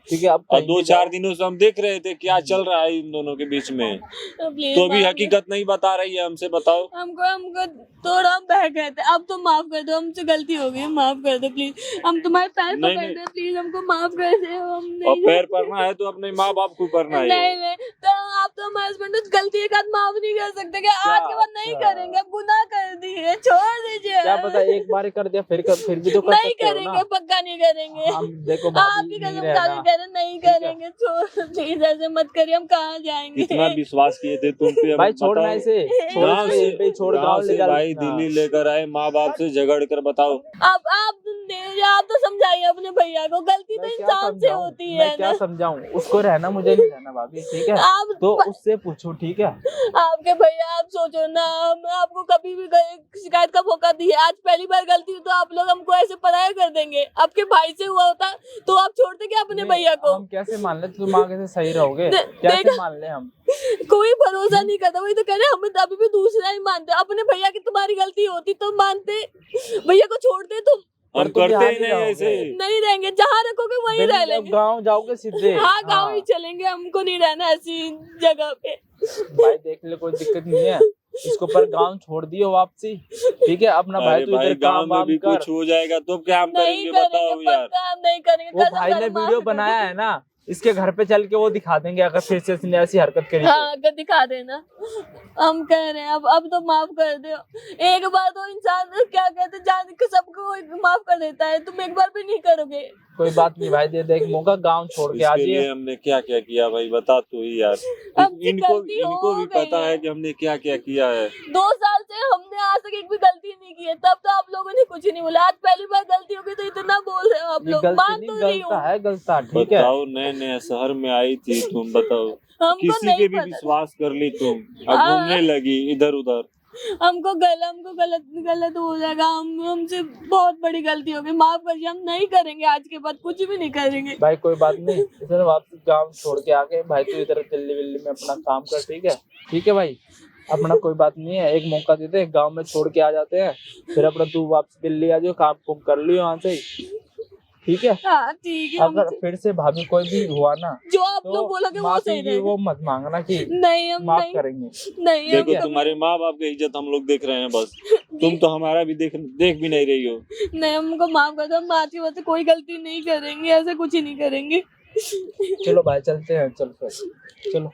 ठीक है, अब और कहीं भी 2-4 दिनों से हम देख रहे थे क्या चल रहा है इन दोनों के बीच में। प्लीज तो अभी माफ हकीकत नहीं बता रही है, हमसे बताओ। हमको थोड़ा बह गए थे, अब तो माफ कर दो, हमसे गलती हो गई, माफ कर दो प्लीज। हम तुम्हारे पैर नहीं, पकड़ दे, प्लीज हमको माफ कर दे। हम और नहीं पैर पड़ना है तो अपने माँ बाप को करना है। नहीं तो आप तो हमारे हस्बैंड को गलती एक आध माफ नहीं कर सकते क्या? आज के बाद नहीं अच्छा। करेंगे, अब गुनाह कर दिए, छोड़ दीजिए। क्या पता एक बार ही कर दिया, फिर भी तो कर नहीं सकते हो करेंगे, ना। पक्का नहीं करेंगे। हम देखो भाभी आपकी नहीं कसम रहना। खा के कह रहे नहीं करेंगे, छोड़ प्लीज, ऐसे मत करिए, हम कहाँ जाएंगे? कितना विश्वास किए थे तुम पे, भाई हमें छोड़ना बताओ। इसे, छोड़ गाँव इसको, यहीं पे ही छोड़, गाँव गाँव ले से जा। भाई हाँ। दिल्ली लेकर आए, माँ बाप से झगड़ कर बताओ। आप तो समझाइए अपने भैया को, गलती तो मैं क्या इंसान से समझाऊं? होती मैं है क्या ना। समझाऊं? उसको रहना, मुझे नहीं रहना भाभी, ठीक है? आप तो उससे पूछो, ठीक है? आपके भैया, आप सोचो ना, हम आपको कभी भी शिकायत का मौका दिया, आज पहली बार गलती हुई तो आप लोग हमको ऐसे पराया कर देंगे। आपके भाई से हुआ होता तो आप छोड़ते क्या अपने नहीं, भैया को? हम कैसे मान ले तुम आगे से सही रहोगे? कैसे देखा- मान ले हम? कोई भरोसा नहीं करता, वही तो कह रहे हम अभी भी दूसरा ही मानते। अपने भैया की तुम्हारी गलती होती तो मानते, भैया को छोड़ते तुम हम तुम करते यहाँ ही नहीं नहीं ऐसे। रहोगे। नहीं रहेंगे, जहाँ रखोगे वहीं रह लेंगे। गाँव जाओगे सीधे। हाँ गाँव ही चलेंगे, हमको नहीं रहना ऐसी जगह पे। भाई देख ले, कोई दिक्कत नहीं है, इसको पर गांव छोड़ दियो वापसी, ठीक है? अपना भाई अरे तो भाई इधर गाँव काम में वाम भी कर। कुछ हो जाएगा तो क्या हम नहीं करेंगे बताओ करेंगे, यार। पक्का हम नहीं करेंगे। वो कसम भाई ने खा माफ वीडियो कर दो। बनाया है ना, इसके घर पे चल के वो दिखा देंगे अगर फिर से इसने ऐसी हरकत करी तो। हाँ अगर दिखा देना, हम कह रहे हैं अब तो माफ कर दो। एक बार तो इंसान क्या कहते जान के सबको माफ कर देता है, तुम एक बार भी नहीं करोगे। कोई बात नहीं भाई, दे दे एक मौका, गांव छोड़ के आ इसके लिए जाइए। हमने क्या क्या किया भाई, बता तो ही यार। हमसे इनको गलती हो इनको भी गई पता है कि हमने क्या क्या किया है। 2 साल से हमने आज तक एक भी गलती नहीं की है, तब तो आप लोगों ने कुछ नहीं बोला। आज पहली बार गलती हो गई तो इतना बोल रहे हो आप ये लोग। गलती मान नहीं, तो रही गलता हूँ, है, गलता, ठीक है? बताओ, नए नए शहर में आई थी तुम, बताओ हमको किसी नहीं के भी पता। विश्वास कर ली तुम, अब हाँ। घूमने लगी इधर उधर। हमको गलत हो जाएगा, हमसे बहुत बड़ी गलती हो गई, माफ करिए, हम नहीं करेंगे, आज के बाद कुछ भी नहीं करेंगे। भाई कोई बात नहीं, इधर वापस गांव छोड़ के आके भाई तू इधर दिल्ली विल्ली में अपना काम कर, ठीक है? ठीक है भाई, अपना कोई बात नहीं है, एक मौका दे दे, गांव में छोड़ के आ जाते हैं, फिर अपना तू वापस दिल्ली आ जाओ, काम कुम कर लियो यहाँ से ही, ठीक है? हाँ ठीक है, अगर फिर से भाभी कोई भी हुआ ना जो आप तो लोग बोलोगे वो माफी सही की रहेगा। वो मत मांगना कि नहीं हम माफ नहीं करेंगे। नहीं हम देखो कभी- तुम्हारे माँ बाप की इज्जत हम लोग देख रहे हैं बस, तुम तो हमारा भी देख भी नहीं रही हो। नहीं हमको माफ कर दो, हम आज के बाद से कोई गलती नहीं करेंगे, ऐसा कुछ ही नहीं करेंगे। चलो भाई चलते हैं, चलो चलो।